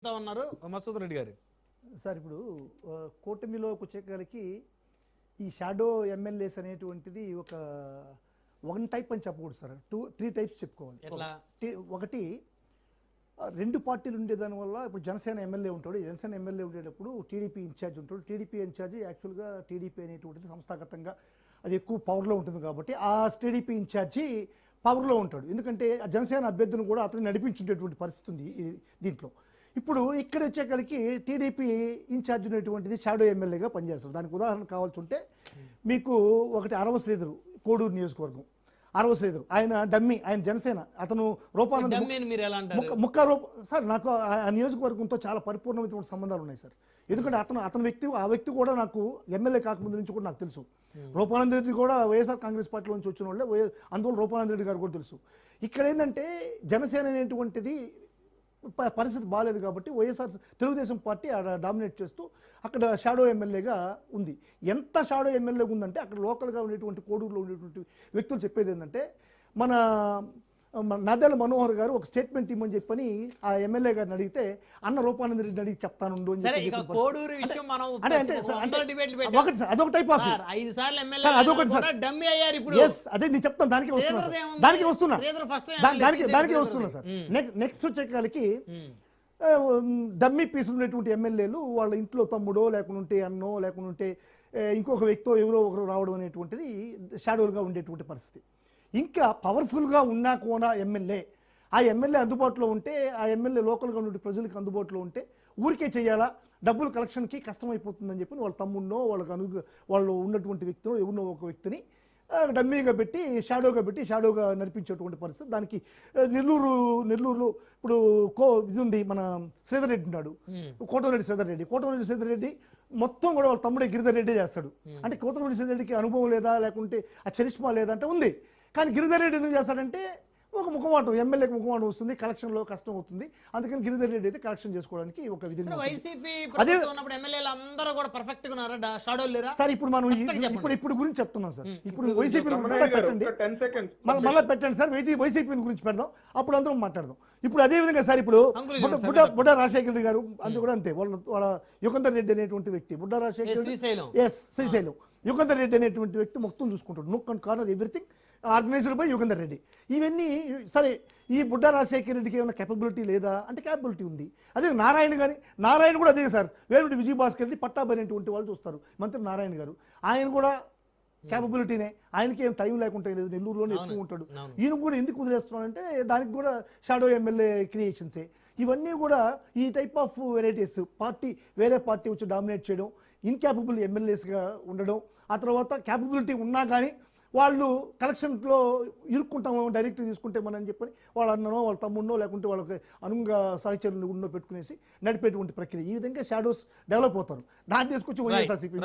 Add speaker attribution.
Speaker 1: ఉన్నారు మసూద్ రెడ్డి గారు.
Speaker 2: సార్ ఇప్పుడు కూటమిలోకి వచ్చేసరికి ఈ షాడో ఎమ్మెల్యేస్ అనేటువంటిది ఒక వన్ టైప్ అని చెప్పకూడదు సార్, 3 టైప్స్ చెప్పుకోవాలి. ఒకటి రెండు పార్టీలు ఉండేదాని వల్ల ఇప్పుడు జనసేన ఎమ్మెల్యే ఉంటాడు, జనసేన ఎమ్మెల్యే ఉండేటప్పుడు టీడీపీ ఇన్ఛార్జ్ ఉంటాడు. టీడీపీ ఇన్ఛార్జ్ యాక్చువల్గా టీడీపీ అనేటువంటిది సంస్థాగతంగా అది ఎక్కువ పవర్లో ఉంటుంది కాబట్టి ఆ టీడీపీ ఇన్ఛార్జి పవర్లో ఉంటాడు. ఎందుకంటే ఆ జనసేన అభ్యర్థిని కూడా అతను నడిపించేటటువంటి పరిస్థితి ఉంది దీంట్లో. ఇప్పుడు ఇక్కడ వచ్చేసరికి టీడీపీ ఇన్ఛార్జ్ ఉన్నటువంటిది షాడో ఎమ్మెల్యేగా పనిచేస్తారు. దానికి ఉదాహరణ కావాల్సి ఉంటే మీకు ఒకటి అరవ శ్రీధరు, కోడూరు నియోజకవర్గం. అరవ శ్రీధరు ఆయన డమ్మి, ఆయన జనసేన, అతను రూపానంద ముక్క రూప సార్. నాకు ఆ నియోజకవర్గంతో చాలా పరిపూర్ణమైనటువంటి సంబంధాలు ఉన్నాయి సార్. ఎందుకంటే ఆ వ్యక్తి కూడా నాకు ఎమ్మెల్యే కాకముందు నుంచి కూడా నాకు తెలుసు. రూపానంద రెడ్డి కూడా వైఎస్ఆర్ కాంగ్రెస్ పార్టీలో నుంచి వచ్చిన వాళ్ళే, అందువల్ల రూపానంద రెడ్డి గారు కూడా తెలుసు. ఇక్కడ ఏంటంటే జనసేన అనేటువంటిది పరిస్థితి బాగాలేదు కాబట్టి వైఎస్ఆర్ తెలుగుదేశం పార్టీ డామినేట్ చేస్తూ అక్కడ షాడో ఎమ్మెల్యేగా ఉంది. ఎంత షాడో ఎమ్మెల్యేగా ఉందంటే అక్కడ లోకల్గా ఉండేటువంటి కోడూరులో ఉండేటువంటి వ్యక్తులు చెప్పేది ఏంటంటే మన నాదెళ్ల మనోహర్ గారు ఒక స్టేట్మెంట్ ఇవ్వమని చెప్పని ఆ ఎమ్మెల్యే గారిని అడిగితే అన్న రూపానంద రెడ్డిని అడిగి చెప్తాను ఒకటి సార్. అదొక టైప్ ఆఫ్ అదొకటి సార్. అదే నేను చెప్తాను, దానికి వస్తున్నా సార్. నెక్స్ట్ వచ్చేకాలకి డమ్మీ పీసులు ఉన్నటువంటి ఎమ్మెల్యేలు వాళ్ళ ఇంట్లో తమ్ముడో లేకుంటే అన్నో లేకుంటే ఇంకొక వ్యక్తో ఎవరో ఒకరు రావడం అనేటువంటిది షాడోలుగా ఉండేటువంటి పరిస్థితి. ఇంకా పవర్ఫుల్గా ఉన్నా కూడా ఆ ఎమ్మెల్యే అందుబాటులో ఉంటే, ఆ ఎమ్మెల్యే లోకల్గా ఉండే ప్రజలకు అందుబాటులో ఉంటే ఊరికే చేయాలా, డబ్బులు కలెక్షన్కి కష్టమైపోతుందని చెప్పి వాళ్ళ తమ్ముడినో వాళ్ళు ఉన్నటువంటి వ్యక్తినో ఎవరినో ఒక వ్యక్తిని డమ్మీగా పెట్టి షాడోగా నడిపించేటువంటి పరిస్థితి. దానికి నెల్లూరులో ఇప్పుడు ఇది ఉంది, మన శ్రీధర్ రెడ్డి ఉన్నాడు, కోటమిరెడ్డి శ్రీధర్ రెడ్డి మొత్తం కూడా వాళ్ళ తమ్ముడే గిరిధర్ రెడ్డి చేస్తాడు. అంటే కోటమిరెడ్డి శ్రీధర్ రెడ్డికి అనుభవం లేదా, లేకుంటే ఆ చరిష్మా లేదంటే ఉంది. కానీ గిరిధర్ రెడ్డి ఎందుకు చేస్తాడంటే ఒక ముఖమాటం, ఎమ్మెల్యేకి ముఖమాటం వస్తుంది, కలెక్షన్లో కష్టం అవుతుంది. అందుకని గిరిధర్ రెడ్డి అయితే కలెక్షన్ చేసుకోవడానికి ఒక విధంగా సార్. ఇప్పుడు మనం ఇప్పుడు గురించి చెప్తున్నాం సార్. ఇప్పుడు వైసీపీ మళ్ళీ పెట్టండి సార్, వైసీపీ గురించి పెడదాం, అప్పుడు అందరం మాట్లాడదాం. ఇప్పుడు అదే విధంగా సార్, ఇప్పుడు బుడ్డా రాజశేఖర రెడ్డి గారు అందు కూడా అంతే, వాళ్ళ యుగంధర్ రెడ్డి అనేటువంటి వ్యక్తి, బుడ్డా రాజశేఖర శ్రీశైలం యుగంధర్ రెడ్డి అనేటువంటి వ్యక్తి మొత్తం చూసుకుంటాడు, nook and corner everything organised by Yugandhar Reddy. ఇవన్నీ సరే. ఈ బుడ్డా రాజశేఖర రెడ్డికి ఏమైనా కేపబిలిటీ లేదా అంటే కేపబిలిటీ ఉంది. అదే నారాయణ కూడా అదే సార్. వేరుడి విజయభాస్కర్ రెడ్డి పట్టాభి అనేటువంటి వాళ్ళు చూస్తారు, మంత్రి నారాయణ గారు. ఆయన కూడా కేపబిలిటీనే, ఆయనకి ఏం టైం లేకుండా లేదు, నెల్లూరులోనే ఎక్కువ ఉంటాడు. ఈయన కూడా ఎందుకు వదిలేస్తున్నాడంటే దానికి కూడా షాడో ఎమ్మెల్యే క్రియేషన్సే. ఇవన్నీ కూడా ఈ టైప్ ఆఫ్ వెరైటీస్. వేరే పార్టీ వచ్చి డామినేట్ చేయడం, ఇన్క్యాపబుల్ ఎమ్మెల్యేస్గా ఉండడం, ఆ తర్వాత క్యాపబిలిటీ ఉన్నా కానీ వాళ్ళు కలెక్షన్లో ఇరుక్కుంటాము, డైరెక్ట్ తీసుకుంటే మనం చెప్పని వాళ్ళ అన్ననో వాళ్ళ తమ్ముడినో లేకుంటే వాళ్ళకి అనుగా సహచరులు ఉన్నో పెట్టుకునేసి నడిపేటువంటి ప్రక్రియ. ఈ విధంగా షాడోస్ డెవలప్ అవుతారు. దాన్ని తీసుకొచ్చి వైఎస్ఆర్సీపీ